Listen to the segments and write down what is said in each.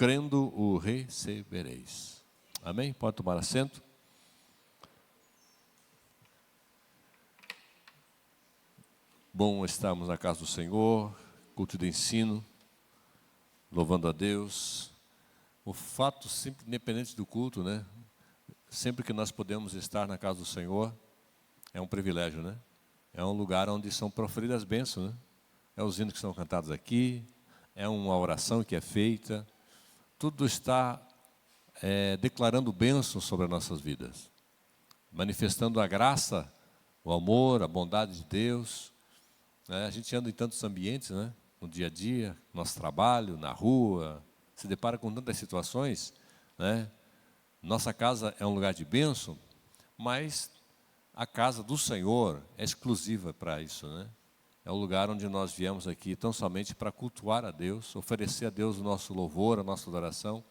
crendo o recebereis. Amém? Pode tomar assento. Bom estarmos na casa do Senhor, culto de ensino, louvando a Deus. O fato, sempre independente do culto, né? Sempre que nós podemos estar na casa do Senhor, é um privilégio, né? É um lugar onde são proferidas bênçãos, né? É os hinos que são cantados aqui, é uma oração que é feita, tudo está declarando bênçãos sobre as nossas vidas, manifestando a graça, o amor, a bondade de Deus. A gente anda em tantos ambientes, né? No dia a dia, no nosso trabalho, na rua, se depara com tantas situações, né? Nossa casa é um lugar de bênção, mas a casa do Senhor é exclusiva para isso, né? É o lugar onde nós viemos aqui tão somente para cultuar a Deus, oferecer a Deus o nosso louvor, a nossa adoração,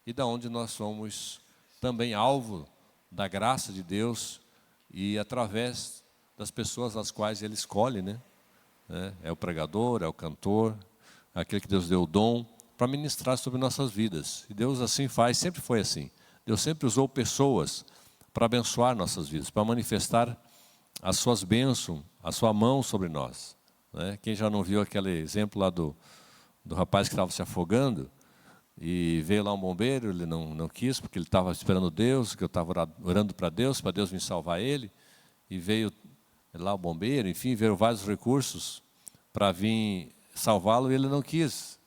e da onde nós somos também alvo da graça de Deus e através das pessoas às quais Ele escolhe, né? É o pregador, é o cantor, aquele que Deus deu o dom para ministrar sobre nossas vidas. E Deus assim faz, sempre foi assim. Deus sempre usou pessoas para abençoar nossas vidas, para manifestar as suas bênçãos, a sua mão sobre nós. Quem já não viu aquele exemplo lá do rapaz que estava se afogando, e veio lá um bombeiro, ele não quis, porque ele estava esperando Deus, que eu estava orando para Deus vir salvar ele, e veio lá o bombeiro, enfim, veio vários recursos para vir salvá-lo, e ele não quis,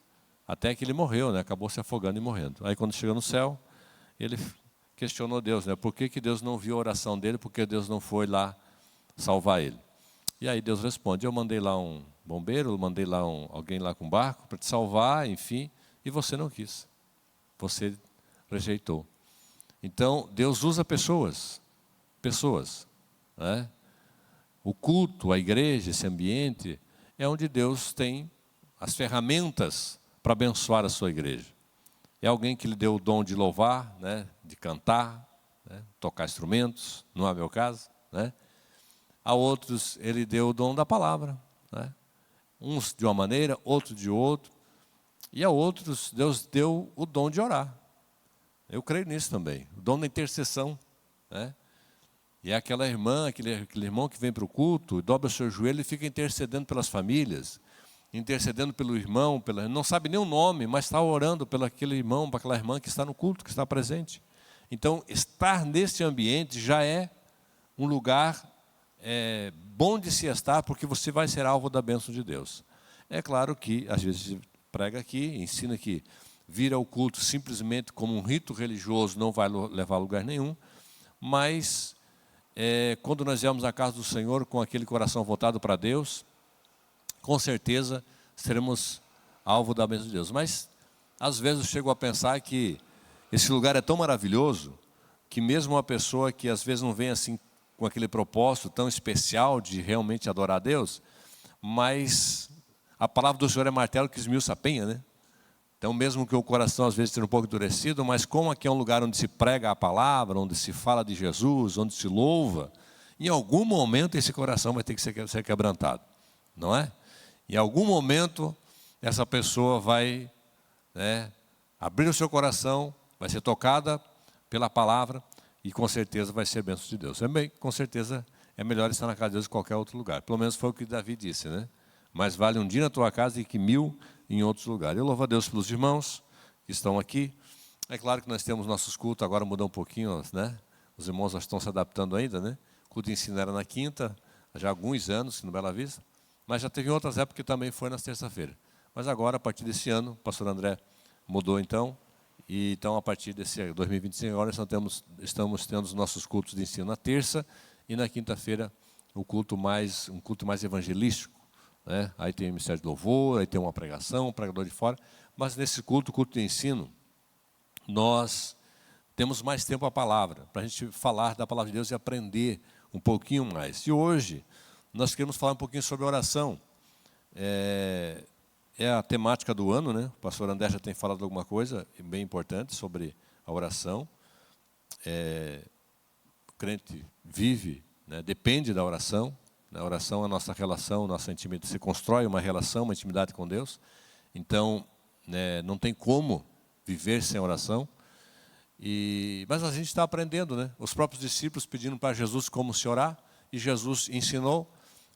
até que ele morreu, né? Acabou se afogando e morrendo. Aí quando chegou no céu, ele questionou Deus, né? Por que Deus não viu a oração dele, porque Deus não foi lá salvar ele? E aí Deus responde, eu mandei lá um bombeiro, eu mandei lá alguém lá com barco para te salvar, enfim, e você não quis, você rejeitou. Então, Deus usa pessoas, né? O culto, a igreja, esse ambiente, é onde Deus tem as ferramentas para abençoar a sua igreja. É alguém que lhe deu o dom de louvar, né? De cantar, né? Tocar instrumentos, não é meu caso, né? A outros, Ele deu o dom da palavra, né? Uns de uma maneira, outros de outra. E a outros, Deus deu o dom de orar. Eu creio nisso também, o dom da intercessão, né? E é aquela irmã, aquele irmão que vem para o culto, dobra o seu joelho e fica intercedendo pelas famílias, intercedendo pelo irmão, não sabe nem o nome, mas está orando pelo aquele irmão, para aquela irmã que está no culto, que está presente. Então, estar nesse ambiente já é um lugar bom de se estar, porque você vai ser alvo da bênção de Deus. É claro que, às vezes, prega aqui, ensina que vir ao culto simplesmente como um rito religioso não vai levar a lugar nenhum, mas quando nós viemos à casa do Senhor com aquele coração voltado para Deus, com certeza seremos alvo da bênção de Deus. Mas, às vezes, eu chego a pensar que esse lugar é tão maravilhoso, que mesmo uma pessoa que às vezes não vem assim com aquele propósito tão especial de realmente adorar a Deus, mas a palavra do Senhor é martelo que esmiuça a penha, né? Então, mesmo que o coração às vezes esteja um pouco endurecido, mas como aqui é um lugar onde se prega a palavra, onde se fala de Jesus, onde se louva, em algum momento esse coração vai ter que ser quebrantado, não é? Em algum momento essa pessoa vai abrir o seu coração, vai ser tocada pela palavra e com certeza vai ser bênção de Deus. Também, com certeza, é melhor estar na casa de Deus que em qualquer outro lugar. Pelo menos foi o que Davi disse, né? Mais vale um dia na tua casa do que 1000 em outros lugares. Eu louvo a Deus pelos irmãos que estão aqui. É claro que nós temos nossos cultos, agora mudou um pouquinho, né? Os irmãos já estão se adaptando ainda, né? O culto de ensino era na quinta, já há alguns anos, no Bela Vista, mas já teve outras épocas que também foi na terça-feira. Mas agora, a partir desse ano, o pastor André mudou então, e então a partir desse 2025, agora estamos tendo os nossos cultos de ensino na terça e na quinta-feira um culto mais evangelístico. Aí tem o ministério de louvor, aí tem uma pregação, um pregador de fora, mas nesse culto de ensino, nós temos mais tempo a palavra, para a gente falar da palavra de Deus e aprender um pouquinho mais. E hoje, nós queremos falar um pouquinho sobre oração. É a temática do ano, né? O pastor André já tem falado alguma coisa bem importante sobre a oração. O crente vive, né? Depende da oração. A oração é a nossa relação, nossa intimidade. Se constrói uma relação, uma intimidade com Deus. Então, não tem como viver sem oração. Mas a gente está aprendendo, né? Os próprios discípulos pedindo para Jesus como se orar, e Jesus ensinou.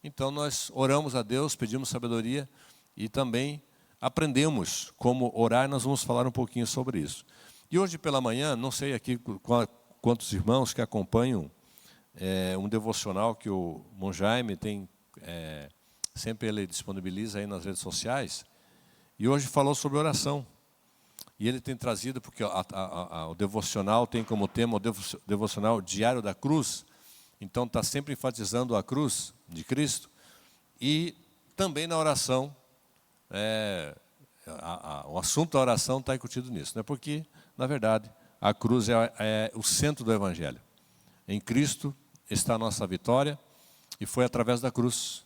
Então nós oramos a Deus, pedimos sabedoria e também aprendemos como orar. Nós vamos falar um pouquinho sobre isso. E hoje pela manhã, não sei aqui quantos irmãos que acompanham um devocional que o Mon Jaime tem, sempre ele disponibiliza aí nas redes sociais, e hoje falou sobre oração. E ele tem trazido, porque o devocional tem como tema o devocional Diário da Cruz, então está sempre enfatizando a cruz de Cristo, e também na oração, o assunto da oração está incutido nisso, né? Porque, na verdade, a cruz é o centro do Evangelho. Em Cristo está a nossa vitória, e foi através da cruz.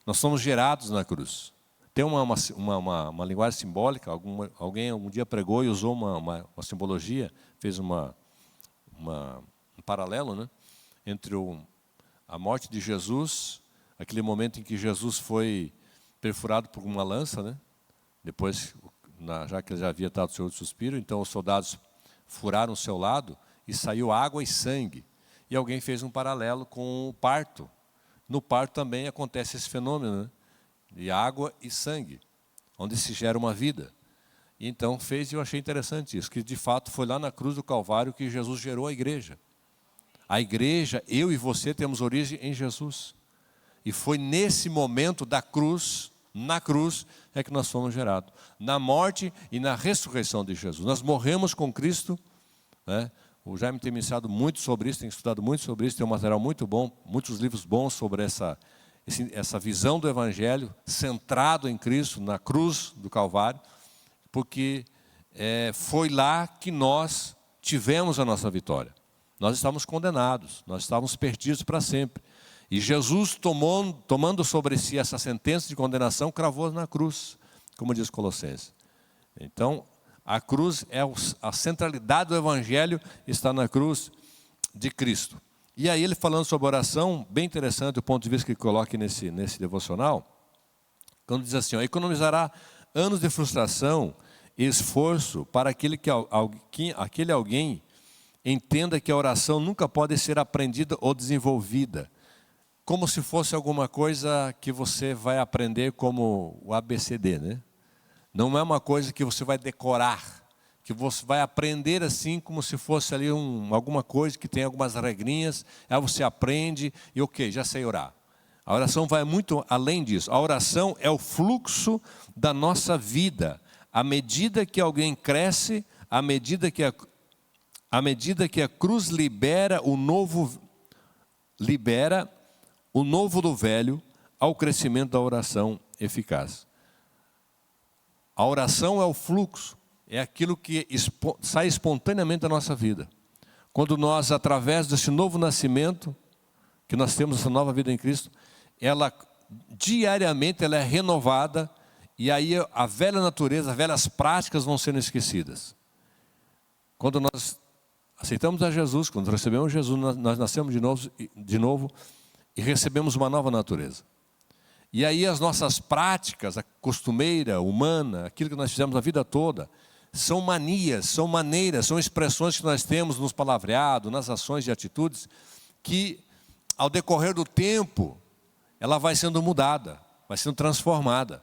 Nós somos gerados na cruz. Tem uma linguagem simbólica, alguém algum dia pregou e usou uma simbologia, fez um paralelo, né, entre a morte de Jesus, aquele momento em que Jesus foi perfurado por uma lança, né, depois, já que ele já havia dado o seu suspiro, então os soldados furaram o seu lado e saiu água e sangue. E alguém fez um paralelo com o parto. No parto também acontece esse fenômeno, né? De água e sangue, onde se gera uma vida. E então e eu achei interessante isso, que de fato foi lá na cruz do Calvário que Jesus gerou a igreja. A igreja, eu e você temos origem em Jesus. E foi nesse momento da cruz, na cruz, é que nós fomos gerados. Na morte e na ressurreição de Jesus. Nós morremos com Cristo, né? O Jaime tem me ensinado muito sobre isso, tem estudado muito sobre isso, tem um material muito bom, muitos livros bons sobre essa visão do Evangelho, centrado em Cristo, na cruz do Calvário, porque foi lá que nós tivemos a nossa vitória. Nós estávamos condenados, nós estávamos perdidos para sempre. E Jesus, tomando sobre si essa sentença de condenação, cravou na cruz, como diz Colossenses. Então, a cruz a centralidade do Evangelho está na cruz de Cristo. E aí ele falando sobre oração, bem interessante o ponto de vista que ele coloca nesse devocional, quando diz assim, economizará anos de frustração e esforço para aquele alguém entenda que a oração nunca pode ser aprendida ou desenvolvida, como se fosse alguma coisa que você vai aprender como o ABCD, né? Não é uma coisa que você vai decorar, que você vai aprender assim como se fosse ali alguma coisa que tem algumas regrinhas, aí você aprende e ok, já sei orar. A oração vai muito além disso. A oração é o fluxo da nossa vida. À medida que alguém cresce, à medida que a cruz libera o novo do velho ao crescimento da oração eficaz. A oração é o fluxo, é aquilo que sai espontaneamente da nossa vida. Quando nós, através desse novo nascimento, que nós temos essa nova vida em Cristo, diariamente ela é renovada, e aí a velha natureza, as velhas práticas vão sendo esquecidas. Quando nós aceitamos a Jesus, quando recebemos Jesus, nós nascemos de novo e recebemos uma nova natureza. E aí as nossas práticas, a costumeira, humana, aquilo que nós fizemos a vida toda, são manias, são maneiras, são expressões que nós temos nos palavreados, nas ações e atitudes, que ao decorrer do tempo, ela vai sendo mudada, vai sendo transformada.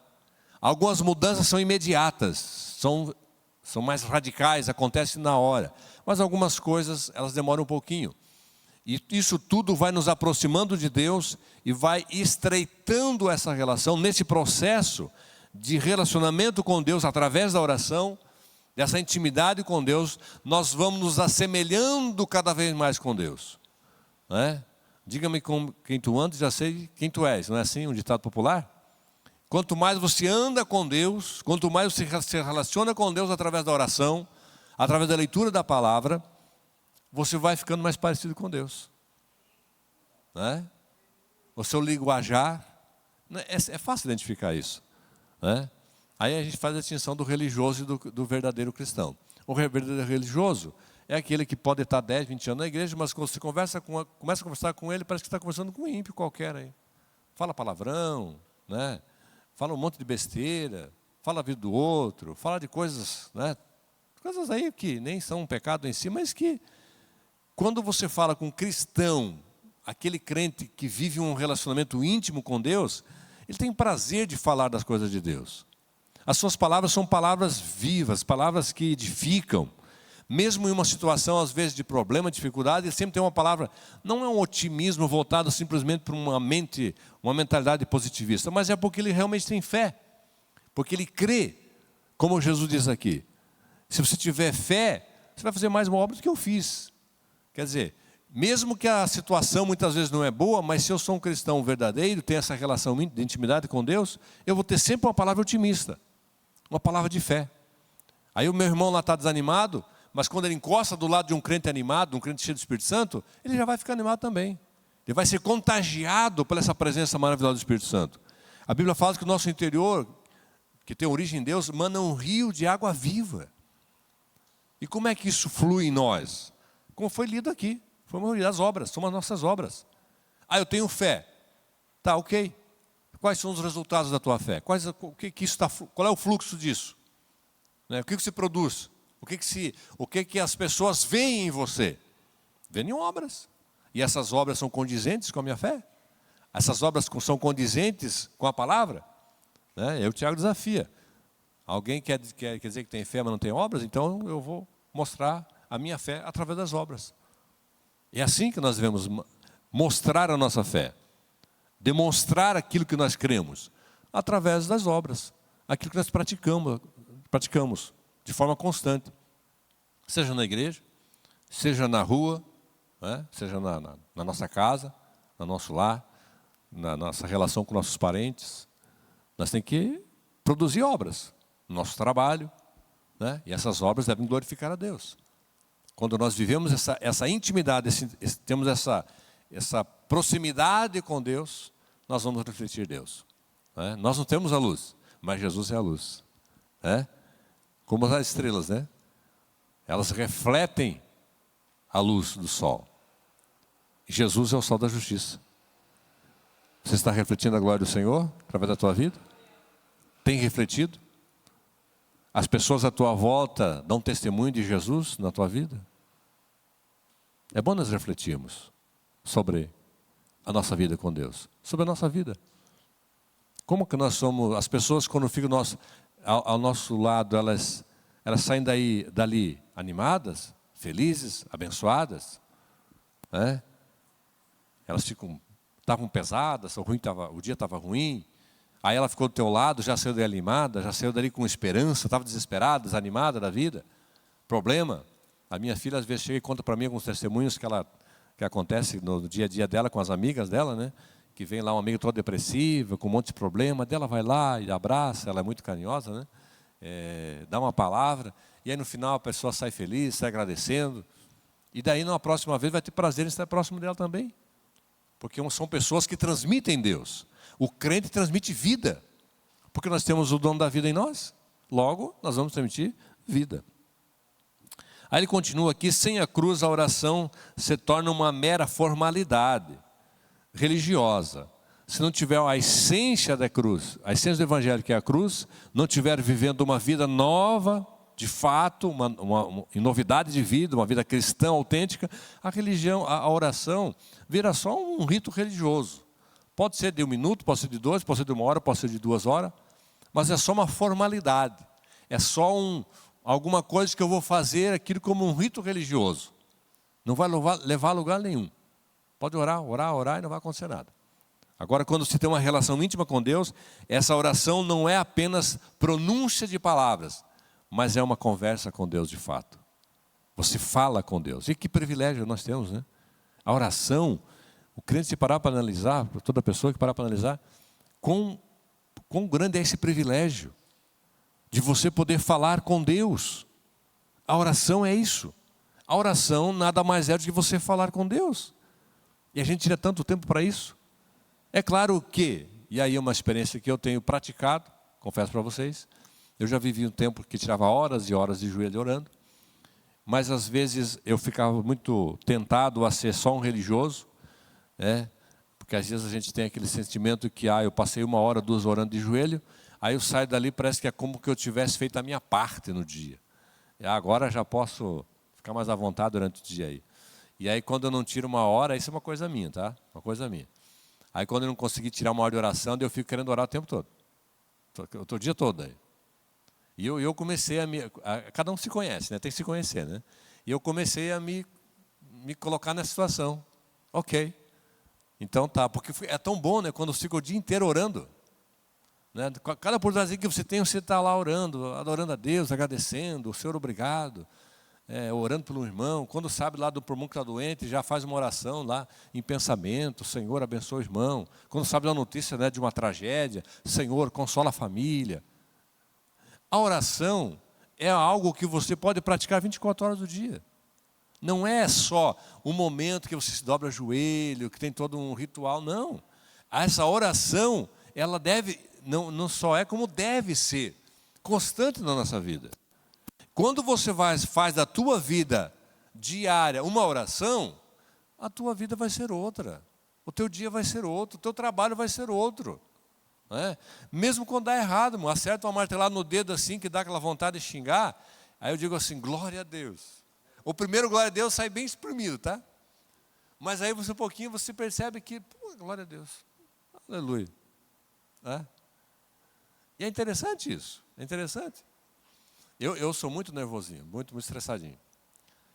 Algumas mudanças são imediatas, são mais radicais, acontecem na hora. Mas algumas coisas, elas demoram um pouquinho. E isso tudo vai nos aproximando de Deus e vai estreitando essa relação nesse processo de relacionamento com Deus através da oração, dessa intimidade com Deus, nós vamos nos assemelhando cada vez mais com Deus. Não é? Diga-me com quem tu andas, já sei quem tu és. Não é assim um ditado popular? Quanto mais você anda com Deus, quanto mais você se relaciona com Deus através da oração, através da leitura da palavra, você vai ficando mais parecido com Deus. Não é? O seu linguajar, é fácil identificar isso. Não é? Aí a gente faz a distinção do religioso e do verdadeiro cristão. O verdadeiro religioso é aquele que pode estar 10, 20 anos na igreja, mas quando você começa a conversar com ele, parece que está conversando com um ímpio qualquer aí. Fala palavrão, né? Fala um monte de besteira, fala a vida do outro, fala de coisas, né, Coisas aí que nem são um pecado em si, mas que quando você fala com um cristão, aquele crente que vive um relacionamento íntimo com Deus, ele tem prazer de falar das coisas de Deus. As suas palavras são palavras vivas, palavras que edificam. Mesmo em uma situação, às vezes, de problema, dificuldade, ele sempre tem uma palavra. Não é um otimismo voltado simplesmente para uma mentalidade positivista, mas é porque ele realmente tem fé. Porque ele crê, como Jesus diz aqui. Se você tiver fé, você vai fazer mais uma obra do que eu fiz. Quer dizer, mesmo que a situação muitas vezes não é boa, mas se eu sou um cristão verdadeiro, tenho essa relação de intimidade com Deus, eu vou ter sempre uma palavra otimista, uma palavra de fé. Aí o meu irmão lá está desanimado, mas quando ele encosta do lado de um crente animado, um crente cheio do Espírito Santo, ele já vai ficar animado também. Ele vai ser contagiado por essa presença maravilhosa do Espírito Santo. A Bíblia fala que o nosso interior, que tem origem em Deus, manda um rio de água viva. E como é que isso flui em nós? Como foi lido aqui. Foi uma das obras, são as nossas obras. Eu tenho fé. Tá, ok. Quais são os resultados da tua fé? Qual é o fluxo disso? O que se produz? O que as pessoas veem em você? Veem em obras. E essas obras são condizentes com a minha fé? Essas obras são condizentes com a palavra? O Tiago desafia. Alguém quer dizer que tem fé, mas não tem obras? Então eu vou mostrar a minha fé através das obras. É assim que nós devemos mostrar a nossa fé. Demonstrar aquilo que nós cremos. Através das obras. Aquilo que nós praticamos de forma constante. Seja na igreja, seja na rua, seja na nossa casa, no nosso lar, na nossa relação com nossos parentes. Nós temos que produzir obras no nosso trabalho, e essas obras devem glorificar a Deus. Quando nós vivemos essa intimidade, temos essa proximidade com Deus, nós vamos refletir Deus. Nós não temos a luz, mas Jesus é a luz. Como as estrelas, elas refletem a luz do sol. E Jesus é o sol da justiça. Você está refletindo a glória do Senhor através da tua vida? Tem refletido? As pessoas à tua volta dão testemunho de Jesus na tua vida? É bom nós refletirmos sobre a nossa vida com Deus, sobre a nossa vida. Como que nós somos, as pessoas quando ficam ao nosso lado, elas saem dali animadas, felizes, abençoadas, Elas estavam pesadas, o dia estava ruim, aí ela ficou do teu lado, já saiu dali animada, já saiu dali com esperança, estava desesperada, desanimada da vida. Problema, a minha filha às vezes chega e conta para mim alguns testemunhos que acontece no dia a dia dela com as amigas dela, que vem lá uma amiga toda depressiva, com um monte de problema, dela vai lá e abraça, ela é muito carinhosa, dá uma palavra, e aí no final a pessoa sai feliz, sai agradecendo, e daí na próxima vez vai ter prazer em estar próximo dela também, porque são pessoas que transmitem Deus. O crente transmite vida, porque nós temos o dono da vida em nós, logo nós vamos transmitir vida. Aí ele continua aqui, sem a cruz a oração se torna uma mera formalidade religiosa. Se não tiver a essência da cruz, a essência do evangelho que é a cruz, não estiver vivendo uma vida nova, de fato, uma novidade de vida, uma vida cristã autêntica, a religião, a oração, vira só um rito religioso. Pode ser de 1 minuto, pode ser de 2, pode ser de 1 hora, pode ser de 2 horas, mas é só uma formalidade. É só alguma coisa que eu vou fazer aquilo como um rito religioso. Não vai levar a lugar nenhum. Pode orar e não vai acontecer nada. Agora, quando você tem uma relação íntima com Deus, essa oração não é apenas pronúncia de palavras, mas é uma conversa com Deus de fato. Você fala com Deus. E que privilégio nós temos, A oração, o crente se parar para analisar, toda pessoa que parar para analisar, quão grande é esse privilégio de você poder falar com Deus. A oração é isso. A oração nada mais é do que você falar com Deus. E a gente tira tanto tempo para isso. É claro que, e aí é uma experiência que eu tenho praticado, confesso para vocês, eu já vivi um tempo que tirava horas e horas de joelho orando, mas às vezes eu ficava muito tentado a ser só um religioso, porque às vezes a gente tem aquele sentimento que eu passei 1 hora, 2 orando de joelho, aí eu saio dali, parece que é como que eu tivesse feito a minha parte no dia. Agora já posso ficar mais à vontade durante o dia aí. E aí, quando eu não tiro uma hora, isso é uma coisa minha, tá? Uma coisa minha. Aí, quando eu não conseguir tirar uma hora de oração, eu fico querendo orar o tempo todo. O dia todo aí. E eu comecei cada um se conhece, né? Tem que se conhecer, né? E eu comecei a me colocar nessa situação. Ok. Então tá, porque é tão bom, né? Quando você fica o dia inteiro orando. Né? Cada oportunidade que você tem, você está lá orando, adorando a Deus, agradecendo, o Senhor obrigado. Orando pelo irmão, quando sabe lá do irmão que está doente, já faz uma oração lá em pensamento, Senhor, abençoa o irmão. Quando sabe da notícia, né, de uma tragédia, Senhor, consola a família. A oração é algo que você pode praticar 24 horas do dia. Não é só um momento que você se dobra o joelho, que tem todo um ritual, não. Essa oração, ela deve, não só é como deve ser, constante na nossa vida. Quando você faz da tua vida diária uma oração, a tua vida vai ser outra. O teu dia vai ser outro, o teu trabalho vai ser outro. Não é? Mesmo quando dá errado, acerta uma martelada no dedo assim, que dá aquela vontade de xingar, aí eu digo assim, glória a Deus. O primeiro glória a Deus sai bem exprimido, tá? Mas aí um pouquinho você percebe que, glória a Deus, aleluia. E é interessante isso, é interessante. Eu sou muito nervosinho, muito estressadinho.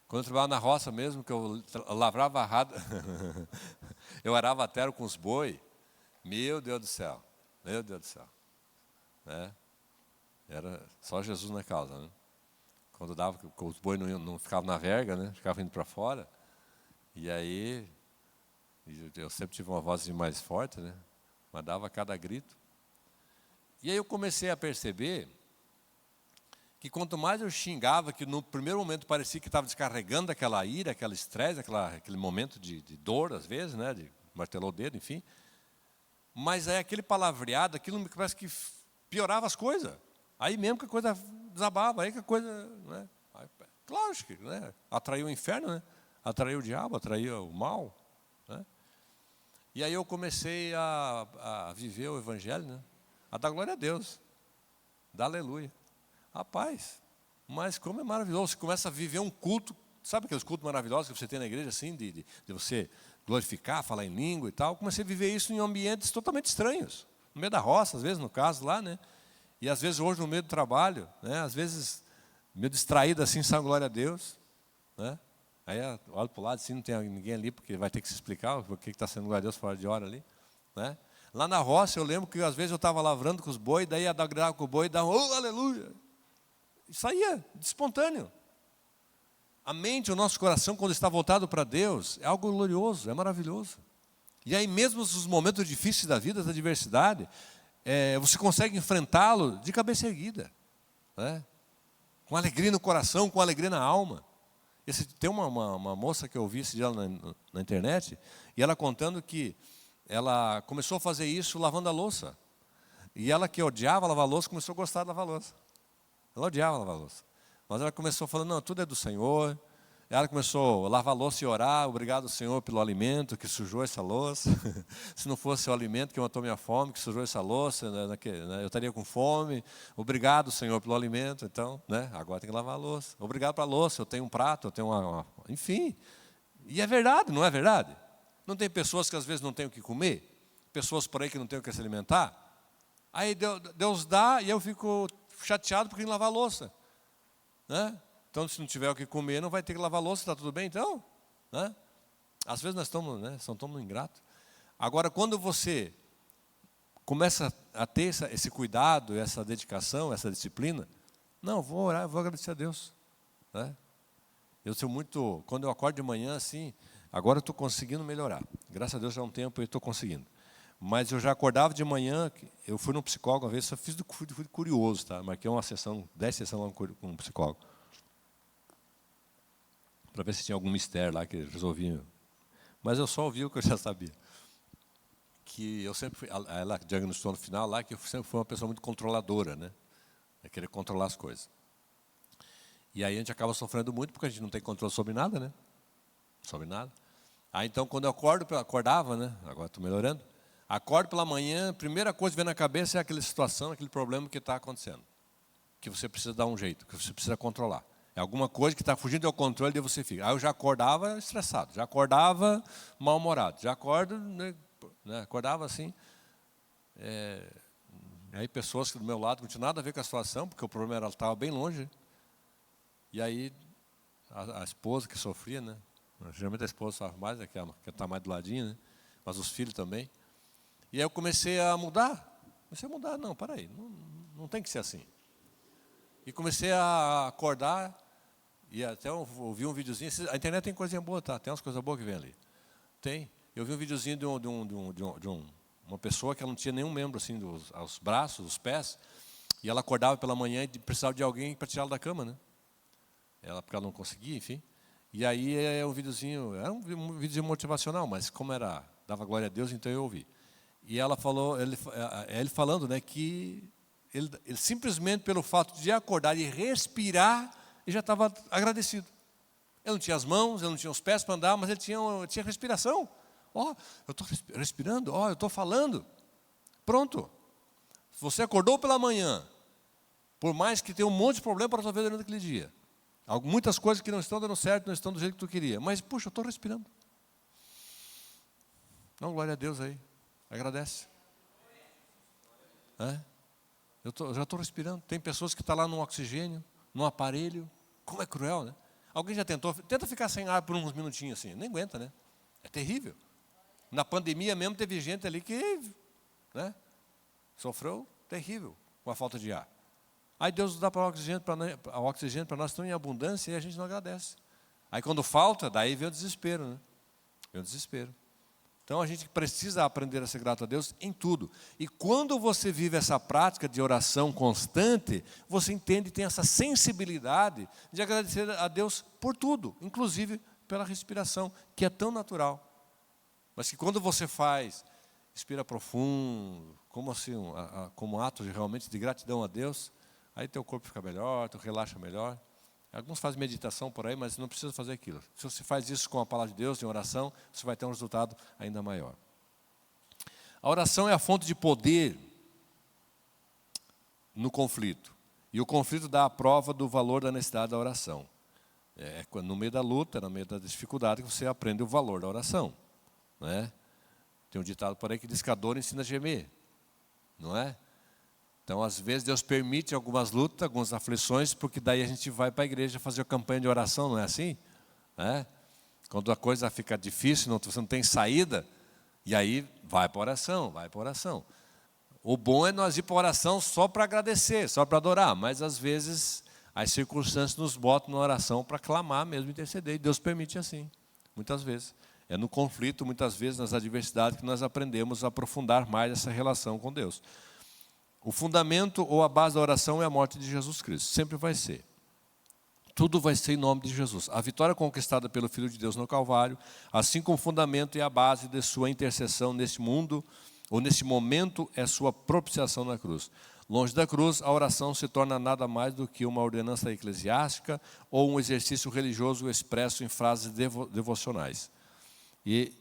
Quando eu trabalhava na roça mesmo, que eu lavrava arado, eu arava a terra com os boi, meu Deus do céu. Era só Jesus na causa, né? Quando dava, os boi não ficavam na verga, né? Ficavam indo para fora. E aí, eu sempre tive uma voz mais forte, né? Mas dava cada grito. E aí eu comecei a perceber que quanto mais eu xingava, que no primeiro momento parecia que estava descarregando aquela ira, aquele estresse, aquele momento de dor, às vezes, né? De martelou o dedo, enfim. Mas aí aquele palavreado, aquilo me parece que piorava as coisas. Aí mesmo que a coisa desabava, aí que a coisa... Né? Claro que, né? Atraiu o inferno, né? Atraiu o diabo, atraiu o mal. Né? E aí eu comecei a viver o Evangelho, né? A dar glória a Deus, dar aleluia. Rapaz, mas como é maravilhoso, você começa a viver um culto, sabe aqueles cultos maravilhosos que você tem na igreja, assim, de você glorificar, falar em língua e tal. Eu comecei a viver isso em ambientes totalmente estranhos, no meio da roça, às vezes, no caso lá, né? E às vezes hoje no meio do trabalho, né? Às vezes meio distraído assim, só glória a Deus, né? Aí eu olho para o lado assim, não tem ninguém ali, porque vai ter que se explicar o que está sendo glória a Deus fora de hora ali, né? Lá na roça eu lembro que às vezes eu estava lavrando com os boi, daí ia dar grau com o boi e dava, oh, aleluia. Isso aí é espontâneo. A mente, o nosso coração, quando está voltado para Deus, é algo glorioso, é maravilhoso. E aí mesmo os momentos difíceis da vida, da adversidade, você consegue enfrentá-lo de cabeça erguida, né? Com alegria no coração, com alegria na alma. Tem uma moça que eu vi esse dia na internet, e ela contando que ela começou a fazer isso lavando a louça. E ela que odiava lavar louça, começou a gostar de lavar louça. Ela odiava lavar louça. Mas ela começou falando, não, tudo é do Senhor. Ela começou a lavar a louça e orar, obrigado, Senhor, pelo alimento que sujou essa louça. Se não fosse o alimento que matou minha fome, que sujou essa louça, né, eu estaria com fome. Obrigado, Senhor, pelo alimento. Então, né, agora tem que lavar a louça. Obrigado pela louça, eu tenho um prato, eu tenho enfim. E é verdade, não é verdade? Não tem pessoas que às vezes não têm o que comer? Pessoas por aí que não têm o que se alimentar? Aí Deus dá e eu fico chateado porque tem que lavar a louça. Né? Então, se não tiver o que comer, não vai ter que lavar a louça, está tudo bem então? Né? Às vezes nós estamos, né, somos ingratos. Agora, quando você começa a ter esse cuidado, essa dedicação, essa disciplina, não, vou orar, vou agradecer a Deus. Né? Eu sou muito, quando eu acordo de manhã assim, agora eu estou conseguindo melhorar. Graças a Deus já há um tempo eu estou conseguindo. Mas eu já acordava de manhã, eu fui no psicólogo uma vez, só fui curioso, tá? Marquei uma sessão, 10 sessões lá com um psicólogo. Para ver se tinha algum mistério lá que resolvia. Mas eu só ouvi o que eu já sabia. Que eu sempre fui, ela diagnosticou no final lá, que eu sempre fui uma pessoa muito controladora, né? É querer controlar as coisas. E aí a gente acaba sofrendo muito, porque a gente não tem controle sobre nada, né? Sobre nada. Aí então, quando eu acordava, né? Agora estou melhorando. Acordo pela manhã, a primeira coisa que vem na cabeça é aquela situação, aquele problema que está acontecendo. Que você precisa dar um jeito, que você precisa controlar. É alguma coisa que está fugindo do controle, daí você fica. Aí eu já acordava estressado, já acordava mal-humorado, já acordo, né, acordava assim. Aí pessoas que do meu lado não tinham nada a ver com a situação, porque o problema era, estava bem longe. E aí a esposa que sofria, né? Geralmente a esposa sofre mais, né, que está mais do ladinho, né? Mas os filhos também. E aí eu comecei a mudar. Não, para aí, não tem que ser assim. E comecei a acordar, e até eu ouvi um videozinho. A internet tem coisinha boa, tá? Tem umas coisas boas que vem ali. Tem. Eu vi um videozinho de uma pessoa que ela não tinha nenhum membro assim, aos braços, os pés, e ela acordava pela manhã e precisava de alguém para tirá-la da cama, né? Porque ela não conseguia, enfim. E aí é um videozinho, era um videozinho motivacional, mas como dava glória a Deus, então eu ouvi. E ela falou, ele falando, né, que ele simplesmente pelo fato de acordar e respirar, ele já estava agradecido. Ele não tinha as mãos, ele não tinha os pés para andar, mas ele tinha respiração. Eu estou respirando, eu estou falando. Pronto. Se você acordou pela manhã, por mais que tenha um monte de problema para resolver durante aquele dia, muitas coisas que não estão dando certo, não estão do jeito que tu queria, mas, puxa, eu estou respirando. Não, glória a Deus aí. Agradece. Eu já estou respirando. Tem pessoas que estão lá no oxigênio, no aparelho. Como é cruel, né? Alguém já tenta ficar sem ar por uns minutinhos assim, nem aguenta, né? É terrível. Na pandemia mesmo teve gente ali que, né, sofreu terrível com a falta de ar. Aí Deus dá o oxigênio para nós tão em abundância e a gente não agradece. Aí quando falta, daí vem o desespero, né? Vem o desespero. Então a gente precisa aprender a ser grato a Deus em tudo. E quando você vive essa prática de oração constante, você entende e tem essa sensibilidade de agradecer a Deus por tudo, inclusive pela respiração, que é tão natural. Mas que quando você respira profundo, como assim, como ato realmente de gratidão a Deus, aí teu corpo fica melhor, tu relaxa melhor. Alguns fazem meditação por aí, mas não precisa fazer aquilo. Se você faz isso com a palavra de Deus, em oração, você vai ter um resultado ainda maior. A oração é a fonte de poder no conflito. E o conflito dá a prova do valor da necessidade da oração. É no meio da luta, no meio da dificuldade, que você aprende o valor da oração. Não é? Tem um ditado por aí que diz que a dor ensina a gemer. Não é? Então, às vezes, Deus permite algumas lutas, algumas aflições, porque daí a gente vai para a igreja fazer a campanha de oração, não é assim? Quando a coisa fica difícil, você não tem saída, e aí vai para a oração, vai para a oração. O bom é nós ir para a oração só para agradecer, só para adorar, mas às vezes as circunstâncias nos botam na oração para clamar mesmo, interceder, e Deus permite assim, muitas vezes. É no conflito, muitas vezes, nas adversidades, que nós aprendemos a aprofundar mais essa relação com Deus. O fundamento ou a base da oração é a morte de Jesus Cristo. Sempre vai ser. Tudo vai ser em nome de Jesus. A vitória conquistada pelo Filho de Deus no Calvário, assim como o fundamento e a base de sua intercessão neste mundo, ou neste momento, é sua propiciação na cruz. Longe da cruz, a oração se torna nada mais do que uma ordenança eclesiástica ou um exercício religioso expresso em frases devocionais. E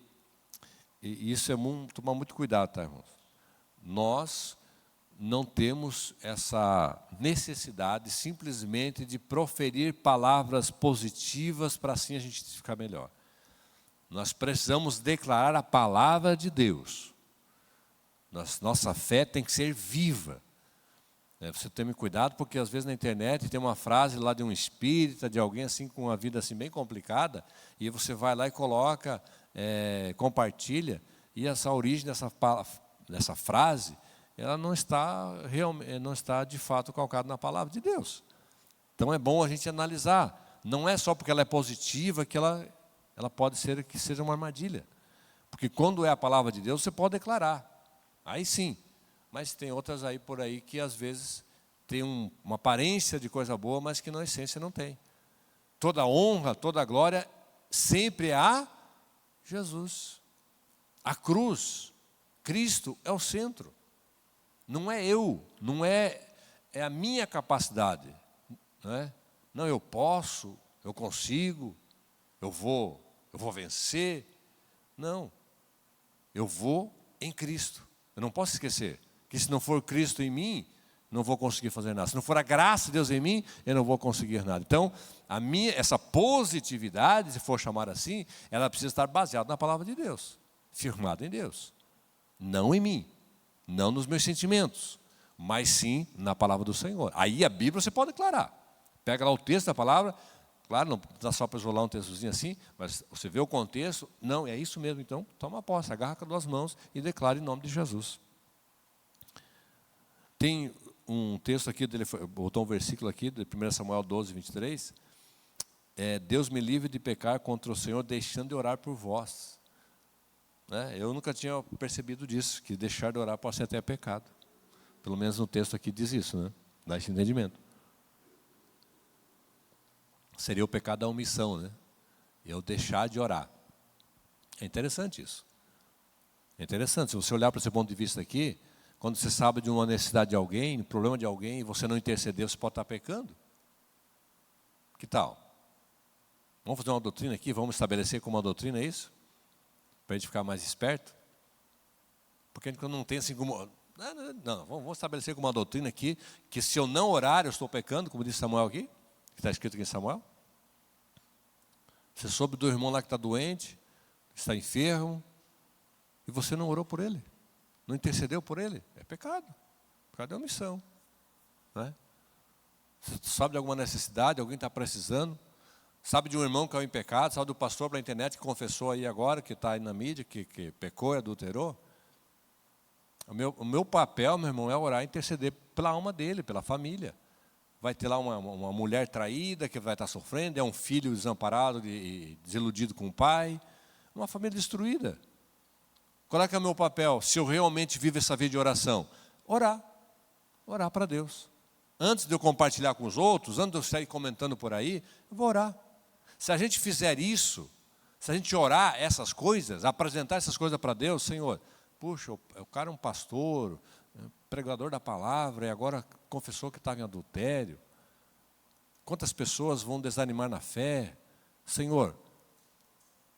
isso é tomar muito cuidado, tá, irmãos? Nós não temos essa necessidade simplesmente de proferir palavras positivas para assim a gente ficar melhor. Nós precisamos declarar a palavra de Deus. Nossa fé tem que ser viva. Você tome cuidado, porque às vezes na internet tem uma frase lá de um espírita, de alguém assim com uma vida assim bem complicada, e você vai lá e coloca, compartilha, e essa origem dessa frase, ela não está de fato calcada na palavra de Deus. Então é bom a gente analisar. Não é só porque ela é positiva que ela pode ser que seja uma armadilha. Porque quando é a palavra de Deus, você pode declarar. Aí sim. Mas tem outras aí por aí que às vezes tem uma aparência de coisa boa, mas que na essência não tem. Toda honra, toda glória sempre é a Jesus. A cruz, Cristo é o centro. Não é eu, não é a minha capacidade. Não, eu posso, eu consigo, eu vou vencer. Não, eu vou em Cristo. Eu não posso esquecer que se não for Cristo em mim, não vou conseguir fazer nada. Se não for a graça de Deus em mim, eu não vou conseguir nada. Então, essa positividade, se for chamar assim, ela precisa estar baseada na palavra de Deus, firmada em Deus. Não em mim, não nos meus sentimentos, mas sim na palavra do Senhor. Aí a Bíblia você pode declarar. Pega lá o texto da palavra, claro, não dá só para isolar um textozinho assim, mas você vê o contexto, não, é isso mesmo, então toma posse, agarra com as duas mãos e declara em nome de Jesus. Tem um texto aqui, ele botou um versículo aqui, de 1 Samuel 12, 23, Deus me livre de pecar contra o Senhor, deixando de orar por vós. Né? Eu nunca tinha percebido disso, que deixar de orar pode ser até pecado. Pelo menos no texto aqui diz isso, né? Dá esse entendimento. Seria o pecado da omissão, né? Eu deixar de orar. É interessante isso. É interessante, se você olhar para esse ponto de vista aqui, quando você sabe de uma necessidade de alguém, um problema de alguém, e você não interceder, você pode estar pecando. Que tal? Vamos fazer uma doutrina aqui, vamos estabelecer como uma doutrina isso? Para a gente ficar mais esperto? Porque a gente não tem assim como... Não, vamos estabelecer como uma doutrina aqui, que se eu não orar, eu estou pecando, como disse Samuel aqui, que está escrito aqui em Samuel. Você soube do irmão lá que está doente, está enfermo, e você não orou por ele, não intercedeu por ele, é pecado. Pecado é omissão. Né? Você sabe de alguma necessidade, alguém está precisando, sabe de um irmão que caiu em pecado, sabe do pastor pela internet que confessou aí agora, que está aí na mídia, que pecou e adulterou. O meu papel, meu irmão, é orar e interceder pela alma dele, pela família. Vai ter lá uma mulher traída que vai estar sofrendo, é um filho desamparado e desiludido com o pai, uma família destruída. Qual é que é o meu papel? Se eu realmente vivo essa vida de oração, orar para Deus. Antes de eu compartilhar com os outros, antes de eu sair comentando por aí, eu vou orar. Se a gente fizer isso, se a gente orar essas coisas, apresentar essas coisas para Deus, Senhor, puxa, o cara é um pastor, pregador da palavra, e agora confessou que estava em adultério. Quantas pessoas vão desanimar na fé? Senhor,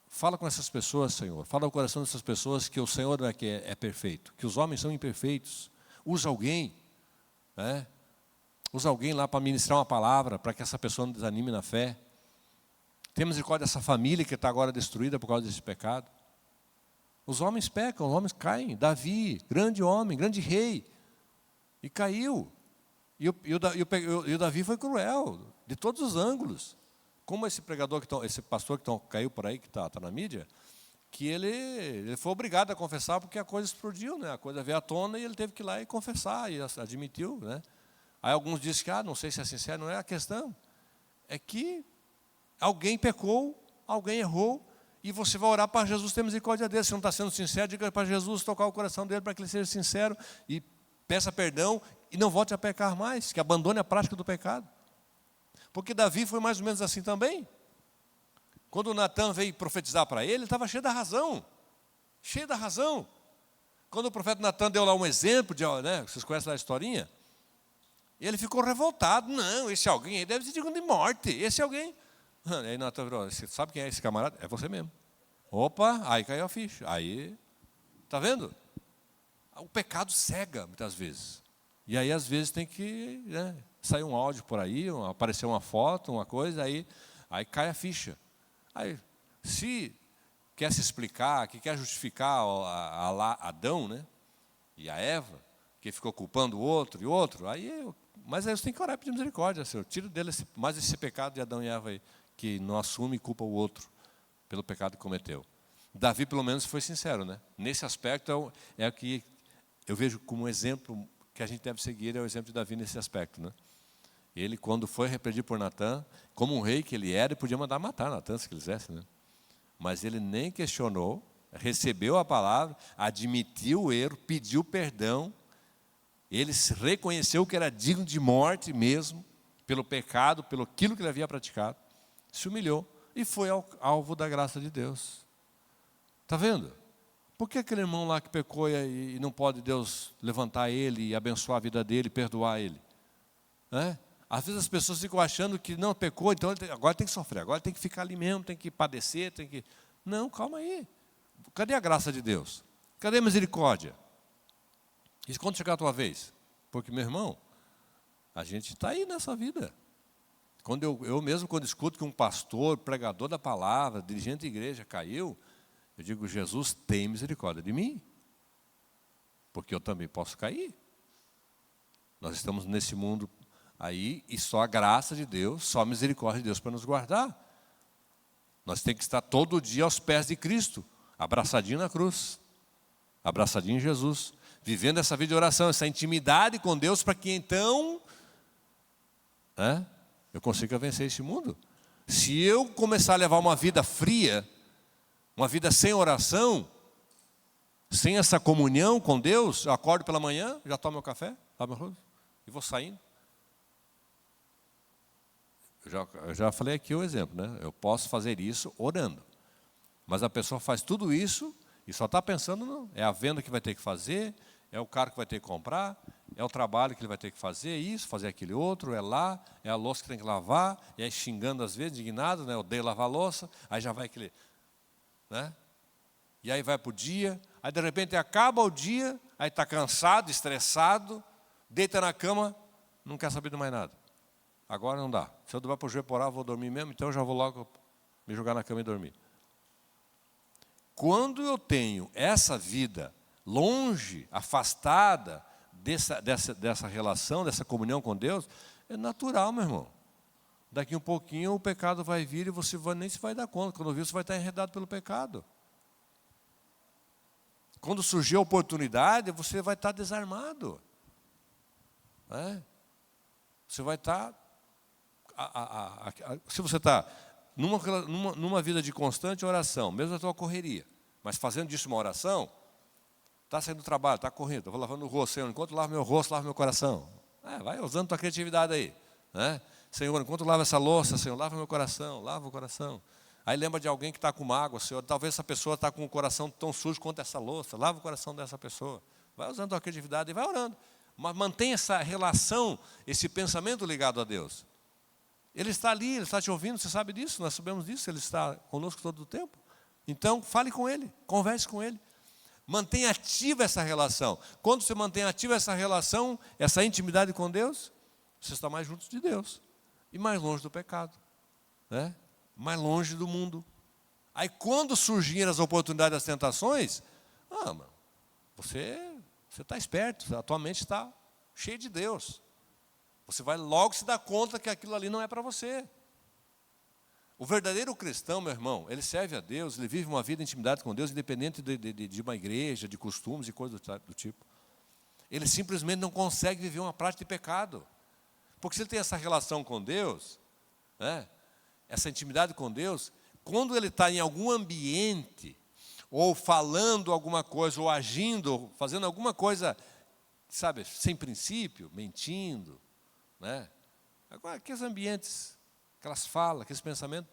fala com essas pessoas, Senhor. Fala no coração dessas pessoas que o Senhor não é que é perfeito, que os homens são imperfeitos. Usa alguém, né? Usa alguém lá para ministrar uma palavra, para que essa pessoa não desanime na fé. Tem misericórdia dessa família que está agora destruída por causa desse pecado. Os homens pecam, os homens caem. Davi, grande homem, grande rei, e caiu. E o Davi foi cruel, de todos os ângulos. Como esse pregador, esse pastor que caiu por aí, que está na mídia, que ele foi obrigado a confessar porque a coisa explodiu, né? A coisa veio à tona e ele teve que ir lá e confessar, e admitiu. Né? Aí alguns dizem que, não sei se é sincero, não é a questão. É que alguém pecou, alguém errou, e você vai orar para Jesus ter misericórdia dele. Se não está sendo sincero, diga para Jesus tocar o coração dele para que ele seja sincero e peça perdão e não volte a pecar mais, que abandone a prática do pecado. Porque Davi foi mais ou menos assim também. Quando Natan veio profetizar para ele estava cheio da razão. Cheio da razão. Quando o profeta Natan deu lá um exemplo, né, vocês conhecem lá a historinha? Ele ficou revoltado. Não, esse alguém aí deve ser digno de morte. Esse alguém... Aí Natan virou, você sabe quem é esse camarada? É você mesmo. Opa, aí caiu a ficha. Aí, está vendo? O pecado cega muitas vezes. E aí às vezes tem que, né, sair um áudio por aí, aparecer uma foto, uma coisa, aí cai a ficha. Aí, se quer se explicar, que quer justificar Adão, né, e a Eva, que ficou culpando o outro e outro, mas aí você tem que orar e pedir misericórdia, Senhor, tira dele mais esse pecado de Adão e Eva aí, que não assume e culpa o outro pelo pecado que cometeu. Davi, pelo menos, foi sincero, né? Nesse aspecto é o que eu vejo como exemplo que a gente deve seguir, é o exemplo de Davi nesse aspecto, né? Ele, quando foi repreendido por Natan, como um rei que ele era, ele podia mandar matar Natan se quisesse, né? Mas ele nem questionou, recebeu a palavra, admitiu o erro, pediu perdão, ele reconheceu que era digno de morte mesmo, pelo pecado, pelo aquilo que ele havia praticado, se humilhou e foi alvo da graça de Deus. Está vendo? Por que aquele irmão lá que pecou e não pode Deus levantar ele e abençoar a vida dele, perdoar ele? Às vezes as pessoas ficam achando que não pecou, então agora tem que sofrer, agora tem que ficar ali mesmo, tem que padecer, tem que... Não, calma aí. Cadê a graça de Deus? Cadê a misericórdia? E quando chegar a tua vez? Porque, meu irmão, A gente está aí nessa vida. Quando eu mesmo, quando escuto que um pastor, pregador da palavra, dirigente de igreja caiu, eu digo, Jesus tem misericórdia de mim, porque eu também posso cair. Nós estamos nesse mundo aí e só a graça de Deus, só a misericórdia de Deus para nos guardar. Nós temos que estar todo dia aos pés de Cristo, abraçadinho na cruz, abraçadinho em Jesus, vivendo essa vida de oração, essa intimidade com Deus, para que então eu consiga vencer esse mundo. Se eu começar a levar uma vida fria, uma vida sem oração, sem essa comunhão com Deus, eu acordo pela manhã, já tomo meu café, lavo meu rosto e vou saindo. Eu já falei aqui o exemplo, né? Eu posso fazer isso orando. Mas a pessoa faz tudo isso e só está pensando, é a venda que vai ter que fazer, é o carro que vai ter que comprar, é o trabalho que ele vai ter que fazer, isso, fazer aquele outro, é lá, é a louça que tem que lavar, e aí xingando às vezes, indignado, né? Odeio lavar louça, aí já vai aquele, né? E aí vai para o dia, aí de repente acaba o dia, aí está cansado, estressado, deita na cama, não quer saber de mais nada. Agora não dá. Se eu dobrar para o joelho orar, vou dormir mesmo, então eu já vou logo me jogar na cama e dormir. Quando eu tenho essa vida longe, afastada dessa relação, dessa comunhão com Deus, é natural, meu irmão. Daqui um pouquinho o pecado vai vir e você nem se vai dar conta. Quando vir, você vai estar enredado pelo pecado. Quando surgir a oportunidade, você vai estar desarmado. Você vai estar... se você está numa vida de constante oração, mesmo na tua correria, mas fazendo disso uma oração, está saindo do trabalho, está correndo, estou lavando o rosto, Senhor, enquanto lavo meu rosto, lavo meu coração. Vai usando tua criatividade aí. Senhor, enquanto lavo essa louça, Senhor, lava meu coração, lava o coração. Aí lembra de alguém que está com mágoa, Senhor, talvez essa pessoa está com o coração tão sujo quanto essa louça, lava o coração dessa pessoa. Vai usando tua criatividade e vai orando. Mas mantenha essa relação, esse pensamento ligado a Deus. Ele está ali, Ele está te ouvindo, você sabe disso, nós sabemos disso, Ele está conosco todo o tempo. Então, fale com Ele, converse com Ele. Mantenha ativa essa relação. Quando você mantém ativa essa relação, essa intimidade com Deus, você está mais junto de Deus. E mais longe do pecado. Mais longe do mundo. Aí quando surgirem as oportunidades, as tentações, você está esperto, a tua mente está cheia de Deus. Você vai logo se dar conta que aquilo ali não é para você. O verdadeiro cristão, meu irmão, ele serve a Deus, ele vive uma vida de intimidade com Deus, independente de uma igreja, de costumes e coisas do tipo. Ele simplesmente não consegue viver uma prática de pecado. Porque se ele tem essa relação com Deus, essa intimidade com Deus, quando ele está em algum ambiente, ou falando alguma coisa, ou agindo, ou fazendo alguma coisa, sabe, sem princípio, mentindo, Agora, aqueles ambientes, aquelas falas, aqueles pensamentos,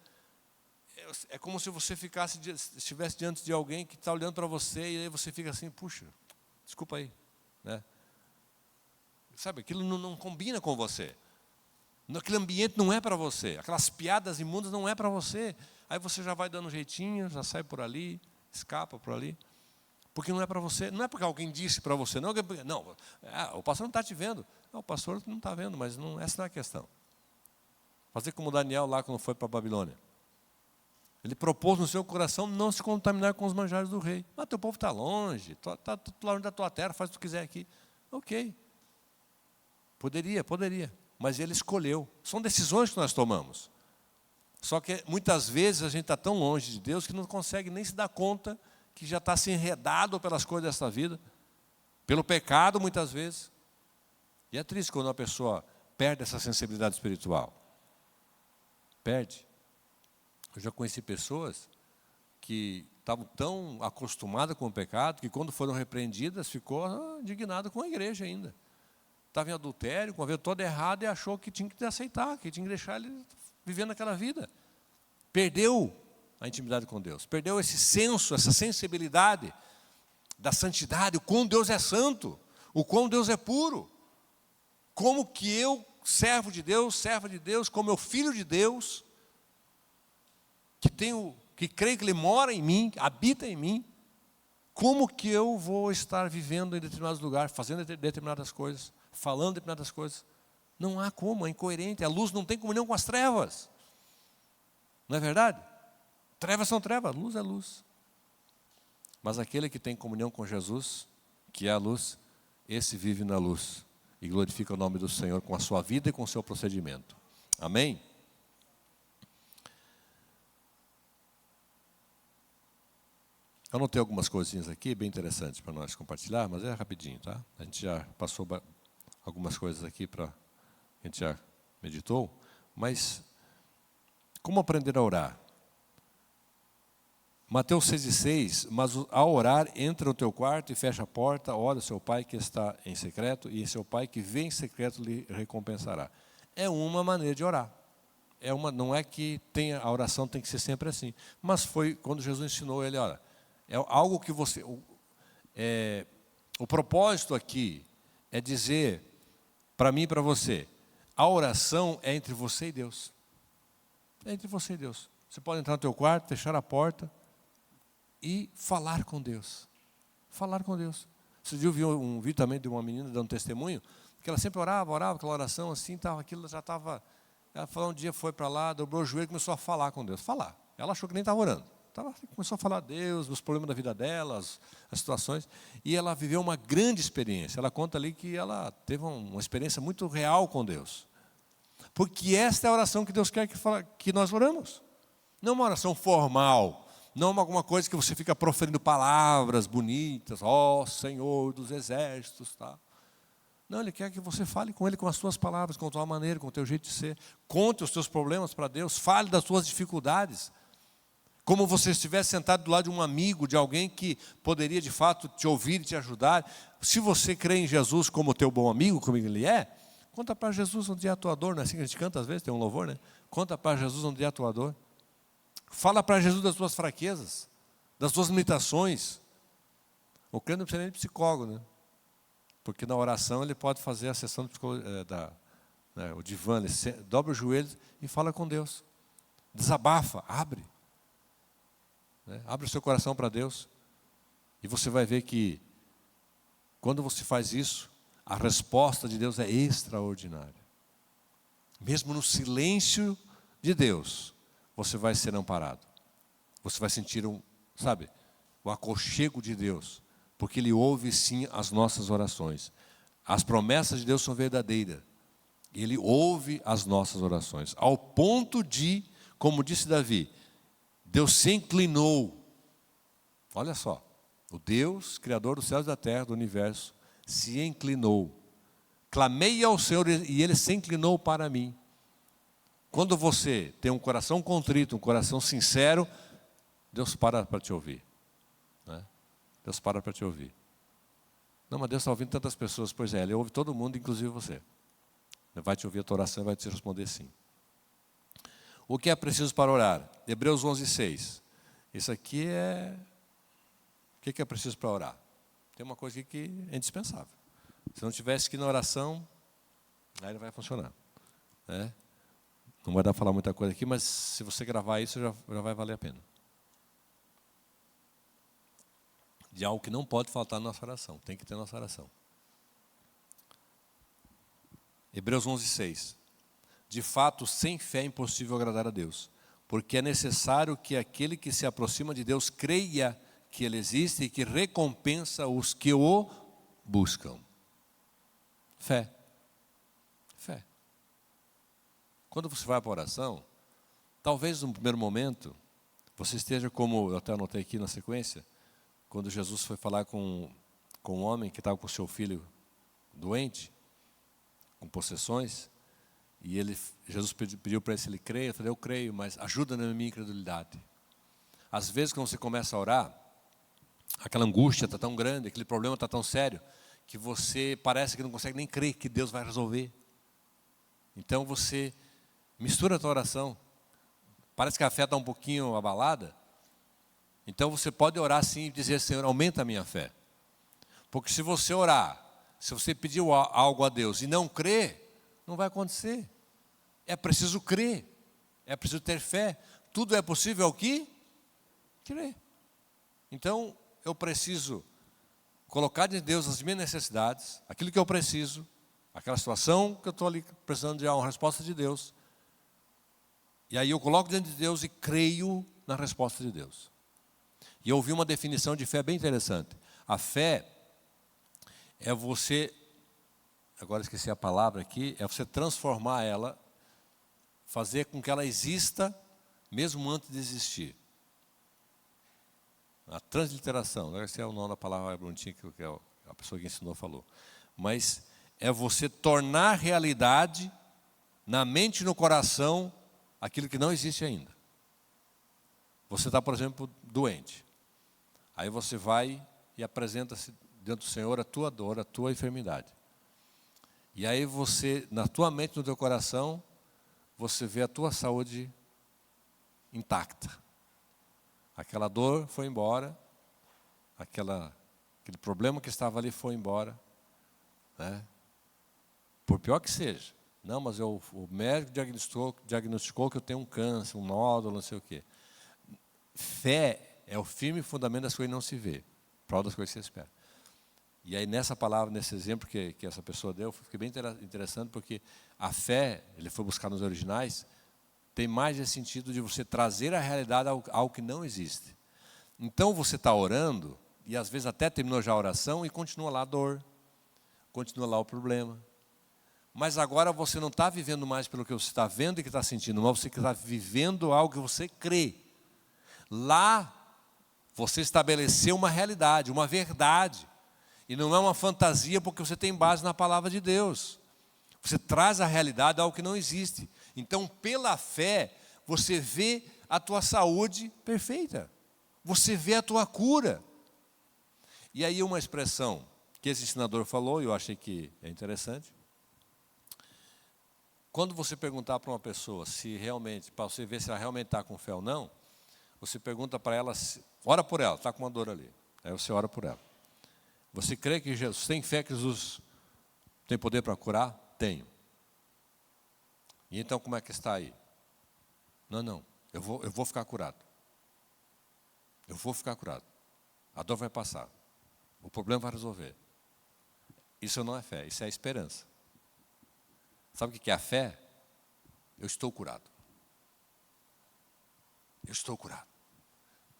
é como se você estivesse diante de alguém que está olhando para você e aí você fica assim, puxa, desculpa aí. Sabe, aquilo não combina com você. Aquele ambiente não é para você. Aquelas piadas imundas não é para você. Aí você já vai dando um jeitinho, já sai por ali, escapa por ali. Porque não é para você, não é porque alguém disse para você, não, o pastor não está te vendo. Não, o pastor não está vendo, mas essa não é a questão. Fazer como Daniel lá quando foi para a Babilônia. Ele propôs no seu coração não se contaminar com os manjares do rei. Mas teu povo está longe, está longe da tua terra, faz o que tu quiser aqui. Ok. Poderia. Mas ele escolheu. São decisões que nós tomamos. Só que muitas vezes a gente está tão longe de Deus que não consegue nem se dar conta que já está se enredado pelas coisas dessa vida, pelo pecado muitas vezes. E é triste quando uma pessoa perde essa sensibilidade espiritual. Perde. Eu já conheci pessoas que estavam tão acostumadas com o pecado que quando foram repreendidas ficou indignado com a igreja ainda. Estava em adultério, com a vida toda errada e achou que tinha que aceitar, que tinha que deixar ele vivendo aquela vida. Perdeu a intimidade com Deus. Perdeu esse senso, essa sensibilidade da santidade, o quão Deus é santo, o quão Deus é puro. Como que eu, serva de Deus, como meu filho de Deus, que creio que Ele mora em mim, habita em mim, como que eu vou estar vivendo em determinados lugares, fazendo determinadas coisas, falando determinadas coisas? Não há como, é incoerente. A luz não tem comunhão com as trevas. Não é verdade? Trevas são trevas, luz é luz. Mas aquele que tem comunhão com Jesus, que é a luz, esse vive na luz e glorifica o nome do Senhor com a sua vida e com o seu procedimento. Amém? Eu anotei algumas coisinhas aqui, bem interessantes para nós compartilhar, mas é rapidinho, tá? A gente já passou algumas coisas aqui a gente já meditou, mas como aprender a orar? Mateus 6,6, mas ao orar, entra no teu quarto e fecha a porta, ora ao seu pai que está em secreto, e seu pai que vem em secreto lhe recompensará. É uma maneira de orar. Não é que a oração tem que ser sempre assim, mas foi quando Jesus ensinou ele, olha, é algo que você... o propósito aqui é dizer para mim e para você, a oração é entre você e Deus. É entre você e Deus. Você pode entrar no teu quarto, fechar a porta e falar com Deus. Falar com Deus. Esse dia eu vi um vídeo também de uma menina dando testemunho, que ela sempre orava, aquela oração assim, aquilo já estava... Ela falou, um dia foi para lá, dobrou o joelho e começou a falar com Deus. Falar. Ela achou que nem estava orando. Começou a falar a Deus, os problemas da vida dela, as situações. E ela viveu uma grande experiência. Ela conta ali que ela teve uma experiência muito real com Deus. Porque esta é a oração que Deus quer que nós oramos. Não uma oração formal. Não alguma coisa que você fica proferindo palavras bonitas. Ó Senhor dos exércitos. Tá? Não, Ele quer que você fale com Ele com as suas palavras, com a tua maneira, com o teu jeito de ser. Conte os teus problemas para Deus. Fale das suas dificuldades. Como você estivesse sentado do lado de um amigo, de alguém que poderia de fato te ouvir e te ajudar. Se você crê em Jesus como teu bom amigo, como Ele é, conta para Jesus onde é a tua dor. Não é assim que a gente canta às vezes, tem um louvor, né? Conta para Jesus onde é a tua dor. Fala para Jesus das tuas fraquezas, das tuas limitações. O crente não precisa nem de psicólogo, né? Porque na oração ele pode fazer a sessão de o divã, ele dobra os joelhos e fala com Deus. Desabafa, abre. Abre o seu coração para Deus. E você vai ver que, quando você faz isso, a resposta de Deus é extraordinária. Mesmo no silêncio de Deus, você vai ser amparado. Você vai sentir o aconchego de Deus. Porque Ele ouve sim as nossas orações. As promessas de Deus são verdadeiras. Ele ouve as nossas orações. Ao ponto de, como disse Davi, Deus se inclinou. Olha só, o Deus, Criador dos céus e da terra, do universo, se inclinou. Clamei ao Senhor e Ele se inclinou para mim. Quando você tem um coração contrito, um coração sincero, Deus para te ouvir. Né? Deus para te ouvir. Não, mas Deus está ouvindo tantas pessoas. Pois é, Ele ouve todo mundo, inclusive você. Ele vai te ouvir a tua oração e vai te responder sim. O que é preciso para orar? Hebreus 11:6. Isso aqui é... O que é preciso para orar? Tem uma coisa aqui que é indispensável. Se não tivesse que ir na oração, aí não vai funcionar. Né? Não vai dar para falar muita coisa aqui, mas se você gravar isso, já vai valer a pena. De algo que não pode faltar na nossa oração. Tem que ter na nossa oração. Hebreus 11:6. De fato, sem fé é impossível agradar a Deus, porque é necessário que aquele que se aproxima de Deus creia que Ele existe e que recompensa os que o buscam. Fé. Fé. Quando você vai para a oração, talvez no primeiro momento, você esteja como, eu até anotei aqui na sequência, quando Jesus foi falar com um homem que estava com seu filho doente, com possessões, e Jesus pediu para ele se ele creia. Eu falei, eu creio, mas ajuda na minha incredulidade. Às vezes, quando você começa a orar, aquela angústia está tão grande, aquele problema está tão sério, que você parece que não consegue nem crer que Deus vai resolver. Então você mistura a tua oração. Parece que a fé está um pouquinho abalada. Então você pode orar sim e dizer, Senhor, aumenta a minha fé. Porque se você orar, se você pedir algo a Deus e não crer, não vai acontecer. É preciso crer. É preciso ter fé. Tudo é possível ao que? Crer. Então, eu preciso colocar de Deus as minhas necessidades, aquilo que eu preciso, Aquela situação que eu estou ali precisando de uma resposta de Deus. E aí eu coloco diante de Deus e creio na resposta de Deus. E eu ouvi uma definição de fé bem interessante. A fé é você, agora esqueci a palavra aqui, é você transformar ela, fazer com que ela exista mesmo antes de existir. A transliteração, esse é o nome da palavra bonitinha que a pessoa que ensinou falou. Mas é você tornar realidade na mente e no coração aquilo que não existe ainda. Você está, por exemplo, doente. Aí você vai e apresenta-se diante do Senhor a tua dor, a tua enfermidade. E aí você, na tua mente e no teu coração, você vê a tua saúde intacta. Aquela dor foi embora, aquele problema que estava ali foi embora, né? Por pior que seja. Não, mas o médico diagnosticou que eu tenho um câncer, um nódulo, não sei o quê. Fé é o firme fundamento das coisas que não se vê, prova das coisas que se espera. E aí nessa palavra, nesse exemplo que essa pessoa deu, fiquei bem interessante, porque a fé, ele foi buscar nos originais, tem mais esse sentido de você trazer a realidade ao que não existe. Então você está orando, e às vezes até terminou já a oração, e continua lá a dor, continua lá o problema. Mas agora você não está vivendo mais pelo que você está vendo e que está sentindo, mas você está vivendo algo que você crê. Lá, você estabeleceu uma realidade, uma verdade. E não é uma fantasia porque você tem base na palavra de Deus. Você traz a realidade ao que não existe. Então, pela fé, você vê a tua saúde perfeita. Você vê a tua cura. E aí uma expressão que esse ensinador falou, e eu achei que é interessante. Quando você perguntar para uma pessoa se realmente, para você ver se ela realmente está com fé ou não, você pergunta para ela, ora por ela, está com uma dor ali. Aí você ora por ela. Você crê que Jesus, tem fé que Jesus tem poder para curar? Tenho. E então como é que está aí? Não, eu vou ficar curado. Eu vou ficar curado. A dor vai passar. O problema vai resolver. Isso não é fé, isso é esperança. Sabe o que é a fé? Eu estou curado. Eu estou curado.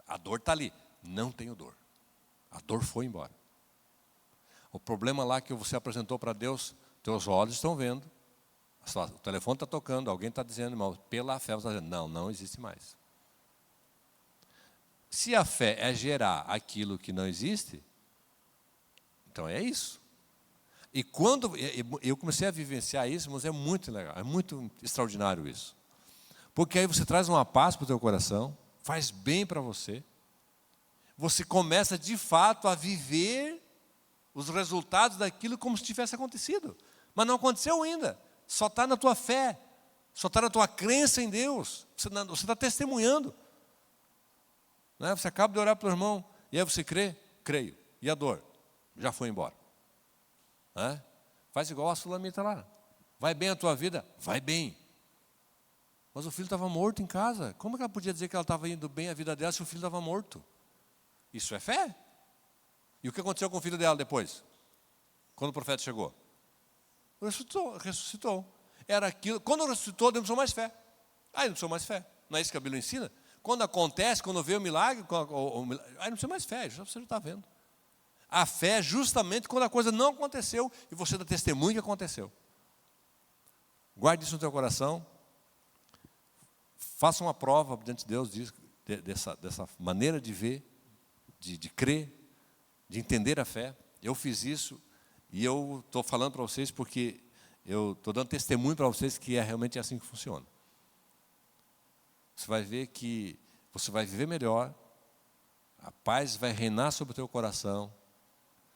A dor está ali. Não tenho dor. A dor foi embora. O problema lá que você apresentou para Deus, teus olhos estão vendo. O telefone está tocando, alguém está dizendo, irmão, pela fé você está dizendo, não existe mais. Se a fé é gerar aquilo que não existe, então é isso. E quando eu comecei a vivenciar isso, mas é muito legal, é muito extraordinário isso. Porque aí você traz uma paz para o teu coração, faz bem para você. Você começa de fato a viver os resultados daquilo como se tivesse acontecido. Mas não aconteceu ainda. Só está na tua fé, só está na tua crença em Deus. Você está testemunhando. Né? Você acaba de orar para o irmão, e aí você crê? Creio. E a dor? Já foi embora. Né? Faz igual a Sulamita lá. Vai bem a tua vida? Vai bem. Mas o filho estava morto em casa. Como que ela podia dizer que ela estava indo bem a vida dela se o filho estava morto? Isso é fé. E o que aconteceu com o filho dela depois? Quando o profeta chegou? Ressuscitou. Era aquilo. Quando ressuscitou, não precisou mais fé. Aí não precisou mais fé. Não é isso que a Bíblia ensina? Quando acontece, quando vê o milagre, aí não precisa mais fé, você já está vendo. A fé é justamente quando a coisa não aconteceu e você dá testemunho que aconteceu. Guarde isso no teu coração. Faça uma prova diante de Deus dessa maneira de ver, de crer, de entender a fé. Eu fiz isso e eu estou falando para vocês porque eu estou dando testemunho para vocês que é realmente assim que funciona. Você vai ver que você vai viver melhor, a paz vai reinar sobre o teu coração,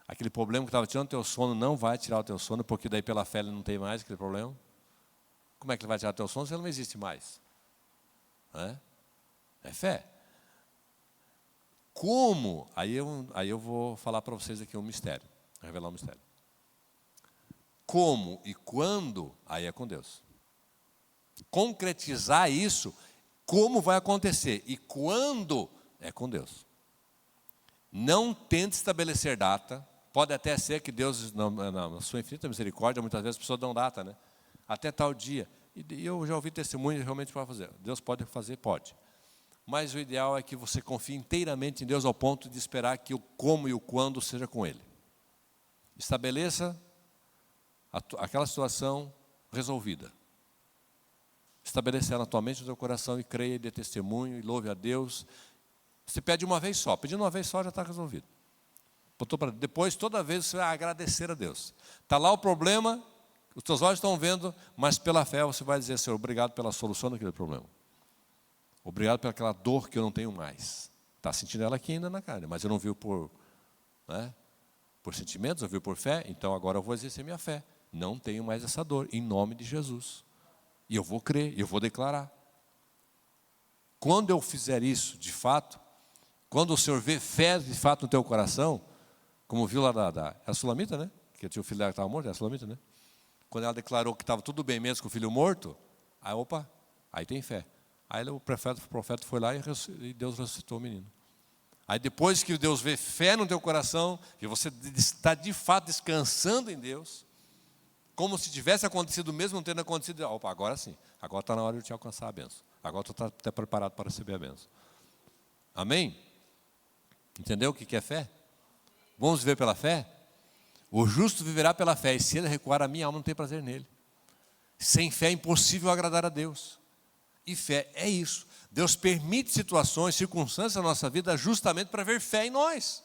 aquele problema que estava tirando o teu sono não vai tirar o teu sono, porque daí pela fé ele não tem mais aquele problema. Como é que ele vai tirar o teu sono se ele não existe mais? É fé. Como? Aí eu vou falar para vocês aqui um mistério, revelar um mistério. Como e quando, aí é com Deus. Concretizar isso, como vai acontecer e quando, é com Deus. Não tente estabelecer data, Pode até ser que Deus, na sua infinita misericórdia, muitas vezes as pessoas dão data, né? Até tal dia. E eu já ouvi testemunhos realmente para fazer. Deus pode fazer? Pode. Mas o ideal é que você confie inteiramente em Deus ao ponto de esperar que o como e o quando seja com Ele. Estabeleça aquela situação resolvida. Estabeleça ela na tua mente, no teu coração, e creia, e dê testemunho, e louve a Deus. Você pede uma vez só. Pedindo uma vez só já está resolvido. Depois, toda vez, você vai agradecer a Deus. Está lá o problema, os teus olhos estão vendo, mas pela fé você vai dizer: Senhor, obrigado pela solução daquele problema. Obrigado pelaquela dor que eu não tenho mais. Está sentindo ela aqui ainda na carne, mas eu não vi por sentimentos, eu vi por fé, então agora eu vou exercer minha fé. Não tenho mais essa dor, em nome de Jesus. E eu vou crer, eu vou declarar. Quando eu fizer isso, de fato, quando o Senhor vê fé, de fato, no teu coração, como viu lá a Sulamita, né? Que tinha o filho dela que estava morto, é a Sulamita, né? Quando ela declarou que estava tudo bem mesmo com o filho morto, aí tem fé. Aí o profeta foi lá e Deus ressuscitou o menino. Aí depois que Deus vê fé no teu coração, que você está de fato descansando em Deus, como se tivesse acontecido mesmo não tendo acontecido, agora sim, agora está na hora de te alcançar a bênção. Agora tu está até preparado para receber a bênção. Amém? Entendeu o que é fé? Vamos viver pela fé? O justo viverá pela fé, e se ele recuar, a minha alma não tem prazer nele. Sem fé é impossível agradar a Deus. E fé é isso. Deus permite situações, circunstâncias na nossa vida justamente para ver fé em nós.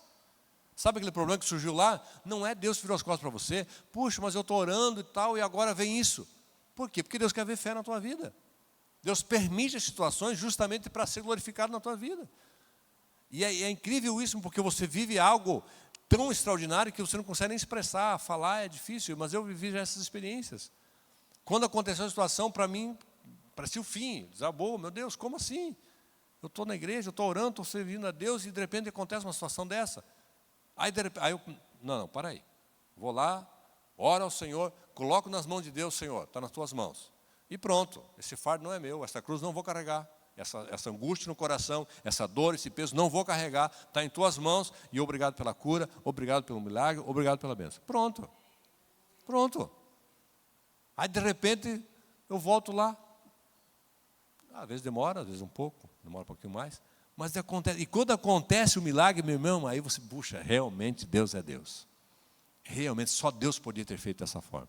Sabe aquele problema que surgiu lá? Não é Deus que virou as costas para você. Puxa, mas eu estou orando e tal, e agora vem isso. Por quê? Porque Deus quer ver fé na tua vida. Deus permite as situações justamente para ser glorificado na tua vida. E é incrível isso, porque você vive algo tão extraordinário que você não consegue nem expressar, falar é difícil, mas eu vivi já essas experiências. Quando aconteceu a situação, para mim, parecia o fim, desabou, meu Deus, como assim? Eu estou na igreja, eu estou orando, estou servindo a Deus, e de repente acontece uma situação dessa. Aí eu, não, para aí. Vou lá, oro ao Senhor, coloco nas mãos de Deus: Senhor, está nas tuas mãos. E pronto, esse fardo não é meu, essa cruz não vou carregar. Essa angústia no coração, essa dor, esse peso, não vou carregar, está em tuas mãos, e obrigado pela cura, obrigado pelo milagre, obrigado pela bênção. Pronto. Aí de repente eu volto lá. Às vezes demora, às vezes demora um pouquinho mais, mas acontece. E quando acontece o milagre, meu irmão, aí você, puxa, realmente Deus é Deus. Realmente só Deus podia ter feito dessa forma.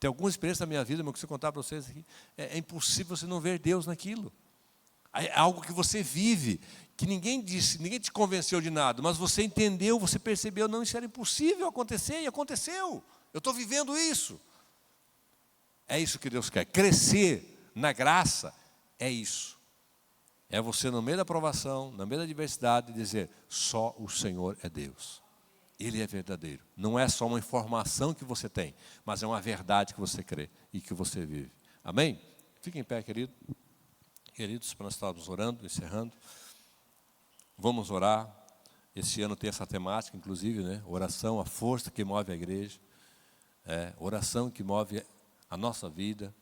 Tem alguma experiência na minha vida, meu, que eu contar para vocês aqui, é impossível você não ver Deus naquilo. É algo que você vive, que ninguém disse, ninguém te convenceu de nada, mas você entendeu, você percebeu, não, isso era impossível acontecer, e aconteceu. Eu estou vivendo isso. É isso que Deus quer. Crescer na graça é isso. É você, no meio da provação, no meio da adversidade, dizer: só o Senhor é Deus. Ele é verdadeiro. Não é só uma informação que você tem, mas é uma verdade que você crê e que você vive. Amém? Fique em pé, querido. Queridos, nós estávamos orando, encerrando. Vamos orar. Esse ano tem essa temática, inclusive, né? Oração, a força que move a igreja. Oração que move a nossa vida.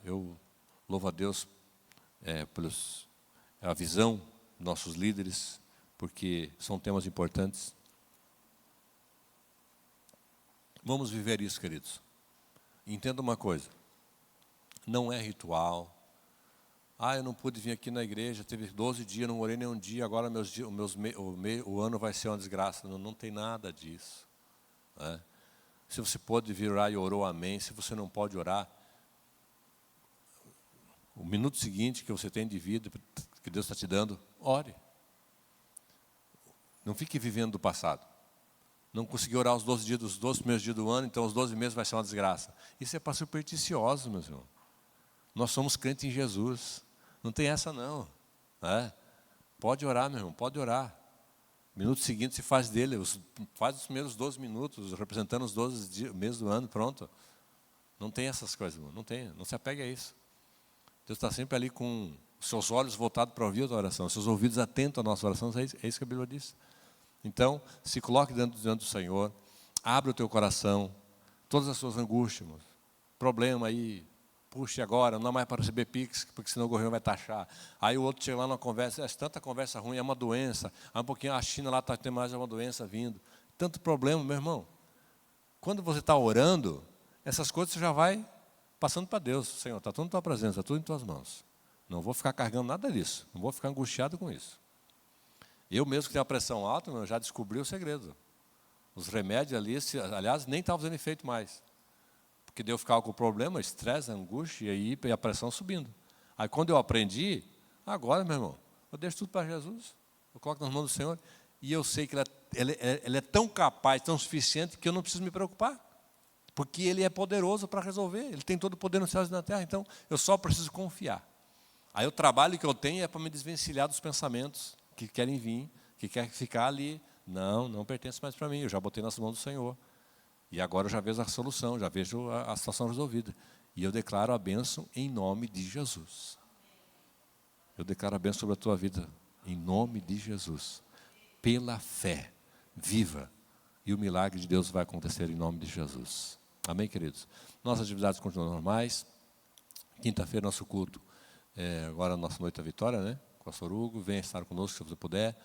Eu louvo a Deus pela visão dos nossos líderes, porque são temas importantes. Vamos viver isso, queridos. Entenda uma coisa. Não é ritual. Eu não pude vir aqui na igreja, teve 12 dias, não orei nenhum dia, agora o ano vai ser uma desgraça. Não tem nada disso. Se você pode vir orar e orou, amém. Se você não pode orar, o minuto seguinte que você tem de vida, que Deus está te dando, ore. Não fique vivendo do passado. Não consegui orar os 12 dias dos 12 primeiros dias do ano, então os 12 meses vai ser uma desgraça. Isso é para supersticiosos, meus irmãos. Nós somos crentes em Jesus. Não tem essa não. Pode orar, meu irmão, pode orar. Minuto seguinte se faz dele, faz os primeiros 12 minutos, representando os 12 meses do ano, pronto. Não tem essas coisas, irmão. Não se apegue a isso. Deus está sempre ali com os seus olhos voltados para ouvir a tua oração, os seus ouvidos atentos à nossa oração, é isso que a Bíblia diz. Então, se coloque diante do Senhor, abre o teu coração, todas as suas angústias, problema aí, puxe agora, não é mais para receber Pix, porque senão o governo vai taxar. Aí o outro chega lá numa conversa, tanta conversa ruim, é uma doença. Aí um pouquinho a China lá está tendo mais uma doença vindo. tanto problema, meu irmão. Quando você está orando, essas coisas você já vai passando para Deus. Senhor, está tudo na tua presença, está tudo em tuas mãos. Não vou ficar carregando nada disso, não vou ficar angustiado com isso. Eu mesmo que tenho a pressão alta, eu já descobri o segredo. Os remédios ali, aliás, nem estavam fazendo efeito mais. Porque daí eu ficava com o problema, estresse, angústia, e a pressão subindo. Aí quando eu aprendi, agora, meu irmão, eu deixo tudo para Jesus, eu coloco nas mãos do Senhor, e eu sei que Ele é tão capaz, tão suficiente, que eu não preciso me preocupar. Porque Ele é poderoso para resolver, Ele tem todo o poder nos céus e na terra, então eu só preciso confiar. Aí o trabalho que eu tenho é para me desvencilhar dos pensamentos que querem vir, que querem ficar ali. Não pertence mais para mim, eu já botei nas mãos do Senhor. E agora eu já vejo a solução, já vejo a situação resolvida. E eu declaro a bênção em nome de Jesus. Eu declaro a bênção sobre a tua vida, em nome de Jesus. Pela fé, viva. E o milagre de Deus vai acontecer em nome de Jesus. Amém, queridos? Nossas atividades continuam normais. Quinta-feira, nosso culto. Agora a nossa noite da vitória, né? Pastor Hugo, venha estar conosco se você puder.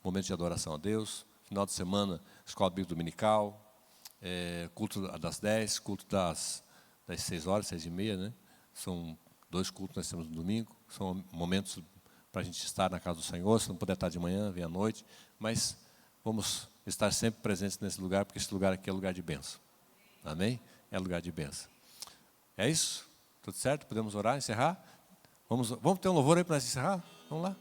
Momento de adoração a Deus. Final de semana, escola bíblica dominical. Culto das 10, culto das 6 horas, 6h30, né? São 2 cultos que nós temos no domingo. São momentos para a gente estar na casa do Senhor. Se não puder estar de manhã, vem à noite. Mas vamos estar sempre presentes nesse lugar, porque esse lugar aqui é lugar de bênção. Amém? É lugar de bênção. É isso? Tudo certo? Podemos orar, encerrar? Vamos ter um louvor aí para nós encerrar? Vamos lá.